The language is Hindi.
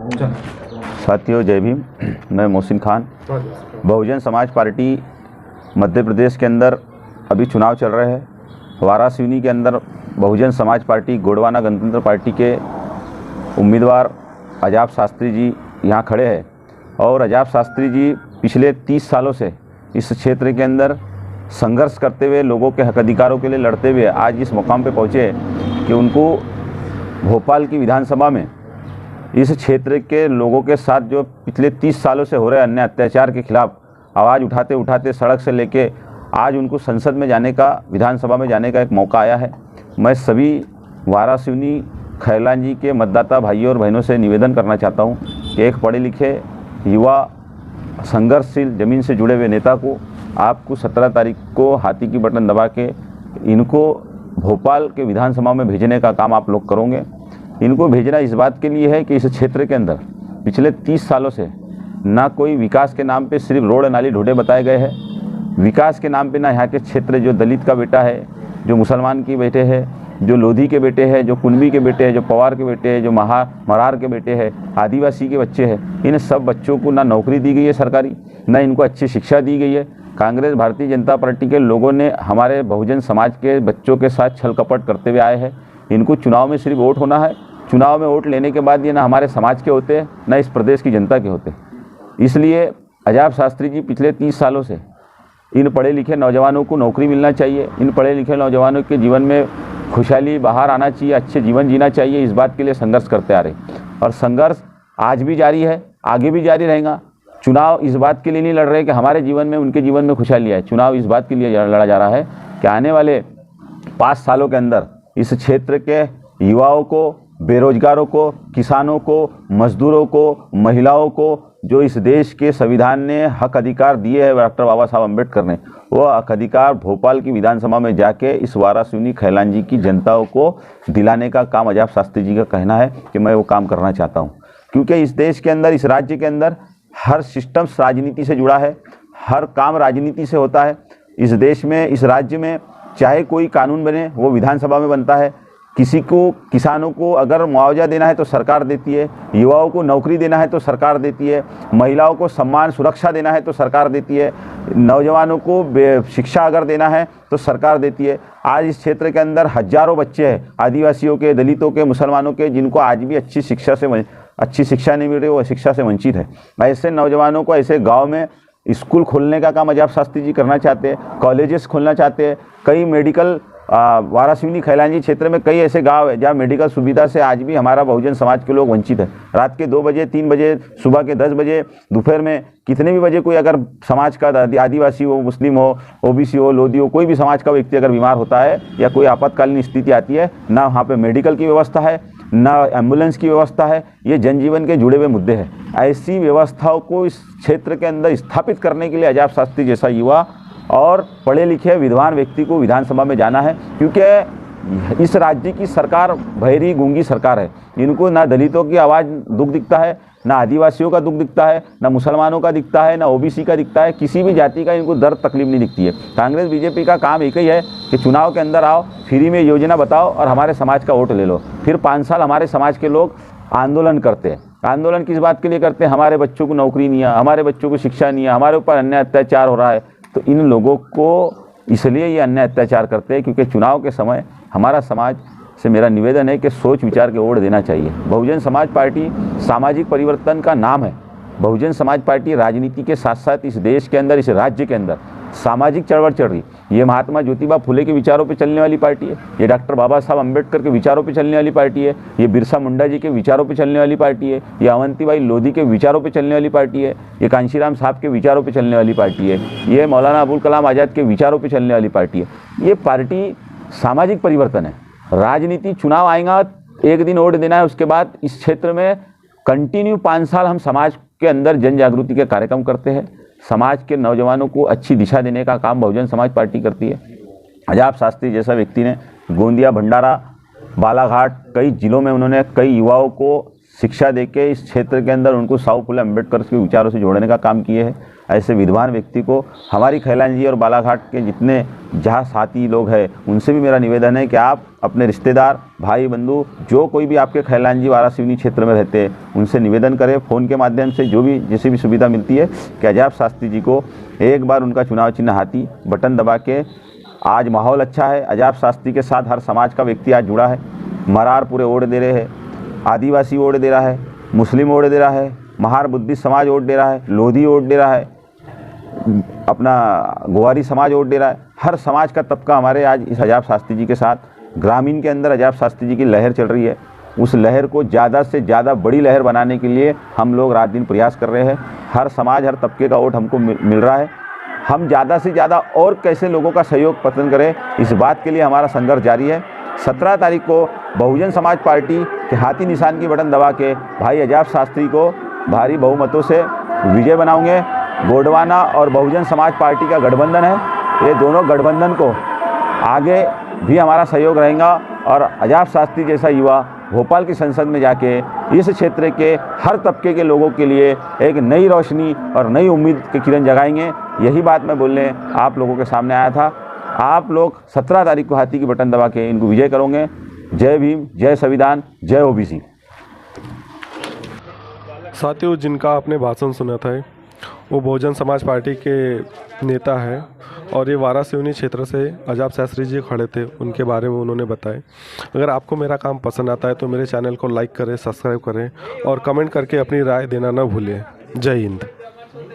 साथियों जय भीम। मैं मोहसिन खान। बहुजन समाज पार्टी मध्य प्रदेश के अंदर अभी चुनाव चल रहे हैं। वारासिवनी के अंदर बहुजन समाज पार्टी गोंडवाना गणतंत्र पार्टी के उम्मीदवार अजाब शास्त्री जी यहाँ खड़े हैं और अजाब शास्त्री जी पिछले 30 सालों से इस क्षेत्र के अंदर संघर्ष करते हुए, लोगों के हक अधिकारों के लिए लड़ते हुए आज इस मुकाम पे पहुँचे कि उनको भोपाल की विधानसभा में इस क्षेत्र के लोगों के साथ जो पिछले 30 सालों से हो रहे अन्य अत्याचार के खिलाफ आवाज़ उठाते उठाते सड़क से लेके आज उनको संसद में जाने का, विधानसभा में जाने का एक मौका आया है। मैं सभी वारासिवनी खैलांजी के मतदाता भाइयों और बहनों से निवेदन करना चाहता हूं कि एक पढ़े लिखे युवा संघर्षशील ज़मीन से जुड़े हुए नेता को आपको 17 तारीख को हाथी की बटन दबा के इनको भोपाल के विधानसभा में भेजने का काम आप लोग करोगे। इनको भेजना इस बात के लिए है कि इस क्षेत्र के अंदर पिछले 30 सालों से ना कोई विकास के नाम पे सिर्फ रोड नाली ढूंढे बताए गए हैं, विकास के नाम पे ना यहाँ के क्षेत्र जो दलित का बेटा है, जो मुसलमान के बेटे हैं, जो लोधी के बेटे हैं, जो कुनबी के बेटे हैं, जो पवार के बेटे हैं, जो मरार के बेटे हैं, आदिवासी के बच्चे हैं, इन सब बच्चों को ना नौकरी दी गई है सरकारी, ना इनको अच्छी शिक्षा दी गई है। कांग्रेस भारतीय जनता पार्टी के लोगों ने हमारे बहुजन समाज के बच्चों के साथ छल कपट करते हुए आए हैं। इनको चुनाव में सिर्फ वोट होना है, चुनाव में वोट लेने के बाद ये ना हमारे समाज के होते हैं, ना इस प्रदेश की जनता के होते। इसलिए अजाब शास्त्री जी पिछले 30 सालों से इन पढ़े लिखे नौजवानों को नौकरी मिलना चाहिए, इन पढ़े लिखे नौजवानों के जीवन में खुशहाली बाहर आना चाहिए, अच्छे जीवन जीना चाहिए, इस बात के लिए संघर्ष करते आ रहे और संघर्ष आज भी जारी है, आगे भी जारी रहेगा। चुनाव इस बात के लिए नहीं लड़ रहे कि हमारे जीवन में, उनके जीवन में खुशहाली आए। चुनाव इस बात के लिए लड़ा जा रहा है कि आने वाले 5 सालों के अंदर इस क्षेत्र के युवाओं को, बेरोजगारों को, किसानों को, मजदूरों को, महिलाओं को, जो इस देश के संविधान ने हक अधिकार दिए हैं डॉक्टर बाबा साहब अम्बेडकर ने, वो हक अधिकार भोपाल की विधानसभा में जाके इस वारासिवनी खैलांजी की जनताओं को दिलाने का काम अजाब शास्त्री जी का कहना है कि मैं वो काम करना चाहता हूँ। क्योंकि इस देश के अंदर, इस राज्य के अंदर हर सिस्टम राजनीति से जुड़ा है, हर काम राजनीति से होता है। इस देश में, इस राज्य में चाहे कोई कानून बने वो विधानसभा में बनता है। किसी को, किसानों को अगर मुआवजा देना है तो सरकार देती है, युवाओं को नौकरी देना है तो सरकार देती है, महिलाओं को सम्मान सुरक्षा देना है तो सरकार देती है, नौजवानों को शिक्षा अगर देना है तो सरकार देती है। आज इस क्षेत्र के अंदर हजारों बच्चे हैं आदिवासियों के, दलितों के, मुसलमानों के, जिनको आज भी अच्छी शिक्षा नहीं मिल रही, वो शिक्षा से वंचित है। ऐसे नौजवानों को ऐसे गाँव में स्कूल खोलने का काम अजाब शास्त्री जी करना चाहते हैं, कॉलेजेस खोलना चाहते हैं। कई मेडिकल वारासिवनी खैलांजी क्षेत्र में कई ऐसे गांव है जहां मेडिकल सुविधा से आज भी हमारा बहुजन समाज के लोग वंचित है। रात के 2 बजे, 3 बजे, सुबह के 10 बजे, दोपहर में कितने भी बजे कोई अगर समाज का आदिवासी हो, मुस्लिम हो, ओबीसी हो, लोधी हो, कोई भी समाज का व्यक्ति अगर बीमार होता है या कोई आपातकालीन स्थिति आती है, ना वहाँ पर मेडिकल की व्यवस्था है, ना एम्बुलेंस की व्यवस्था है। ये जनजीवन के जुड़े हुए मुद्दे हैं। ऐसी व्यवस्थाओं को इस क्षेत्र के अंदर स्थापित करने के लिए अजाब शास्त्री जैसा युवा और पढ़े लिखे विद्वान व्यक्ति को विधानसभा में जाना है। क्योंकि इस राज्य की सरकार बहरी गूंगी सरकार है। इनको ना दलितों की आवाज़ दुख दिखता है, ना आदिवासियों का दुख दिखता है, ना मुसलमानों का दिखता है, ना ओबीसी का दिखता है, किसी भी जाति का इनको दर्द तकलीफ नहीं दिखती है। कांग्रेस बीजेपी का काम एक ही है कि चुनाव के अंदर आओ, फ्री में योजना बताओ और हमारे समाज का वोट ले लो। फिर 5 साल हमारे समाज के लोग आंदोलन करते हैं। आंदोलन किस बात के लिए करते हैं? हमारे बच्चों को नौकरी नहीं है, हमारे बच्चों को शिक्षा नहीं है, हमारे ऊपर अन्याय अत्याचार हो रहा है। तो इन लोगों को इसलिए ये अन्याय अत्याचार करते हैं क्योंकि चुनाव के समय हमारा समाज से मेरा निवेदन है कि सोच विचार के वोट देना चाहिए। बहुजन समाज पार्टी सामाजिक परिवर्तन का नाम है। बहुजन समाज पार्टी राजनीति के साथ साथ इस देश के अंदर, इस राज्य के अंदर सामाजिक चळवळ चल रही। ये महात्मा ज्योतिबा फुले के विचारों पे चलने वाली पार्टी है, ये डॉक्टर बाबा साहब अम्बेडकर के विचारों पे चलने वाली पार्टी है, ये बिरसा मुंडा जी के विचारों पे चलने वाली पार्टी है, ये अवंतीबाई लोधी के विचारों पे चलने वाली पार्टी है, ये कांशीराम साहब के विचारों पे चलने वाली पार्टी है, ये मौलाना अबुल कलाम आज़ाद के विचारों पे चलने वाली पार्टी है। ये पार्टी सामाजिक परिवर्तन है। राजनीति, चुनाव आएगा, एक दिन वोट देना है, उसके बाद इस क्षेत्र में कंटिन्यू 5 साल हम समाज के अंदर जन जागृति के कार्यक्रम करते हैं। समाज के नौजवानों को अच्छी दिशा देने का काम बहुजन समाज पार्टी करती है। अजाब शास्त्री जैसा व्यक्ति ने गोंदिया, भंडारा, बालाघाट कई जिलों में उन्होंने कई युवाओं को शिक्षा देके इस क्षेत्र के अंदर उनको साहू फुले अम्बेडकर के विचारों से जोड़ने का काम किए हैं। ऐसे विद्वान व्यक्ति को हमारी खैलान जी और बालाघाट के जितने जहाँ साथी लोग हैं उनसे भी मेरा निवेदन है कि आप अपने रिश्तेदार, भाई बंधु, जो कोई भी आपके खैलान जी वारासिवनी क्षेत्र में रहते हैं उनसे निवेदन करें फ़ोन के माध्यम से, जो भी जैसी भी सुविधा मिलती है, कि अजाब शास्त्री जी को एक बार उनका चुनाव चिन्ह हाथी बटन दबा के। आज माहौल अच्छा है, अजाब शास्त्री के साथ हर समाज का व्यक्ति आज जुड़ा है। मरार पूरे वोट दे रहे हैं, आदिवासी वोट दे रहा है, मुस्लिम वोट दे रहा है, महार बुद्धिस्ट समाज वोट दे रहा है, लोधी वोट दे रहा है, अपना ग्वारी समाज वोट दे रहा है। हर समाज का तबका हमारे आज इस अजाब शास्त्री जी के साथ, ग्रामीण के अंदर अजाब शास्त्री जी की लहर चल रही है। उस लहर को ज़्यादा से ज़्यादा बड़ी लहर बनाने के लिए हम लोग रात दिन प्रयास कर रहे हैं। हर समाज, हर तबके का वोट हमको मिल रहा है। हम ज़्यादा से ज़्यादा और कैसे लोगों का सहयोग पसंद करें, इस बात के लिए हमारा संघर्ष जारी है। 17 तारीख को बहुजन समाज पार्टी के हाथी निशान की बटन दबा के भाई अजाब शास्त्री को भारी बहुमतों से विजय बनाऊंगे। गोंडवाना और बहुजन समाज पार्टी का गठबंधन है, ये दोनों गठबंधन को आगे भी हमारा सहयोग रहेगा और अजाब शास्त्री जैसा युवा भोपाल की संसद में जाके इस क्षेत्र के हर तबके के लोगों के लिए एक नई रोशनी और नई उम्मीद की किरण जगाएंगे। यही बात मैं बोलने आप लोगों के सामने आया था। आप लोग 17 तारीख को हाथी की बटन दबा के इनको विजय करोगे। जय भीम, जय संविधान, जय ओबीसी। साथियों, जिनका आपने भाषण सुना था वो बहुजन समाज पार्टी के नेता है और ये वारासिवनी क्षेत्र से अजाब शास्त्री जी खड़े थे, उनके बारे में उन्होंने बताए। अगर आपको मेरा काम पसंद आता है तो मेरे चैनल को लाइक करें, सब्सक्राइब करें और कमेंट करके अपनी राय देना ना भूलें। जय हिंद।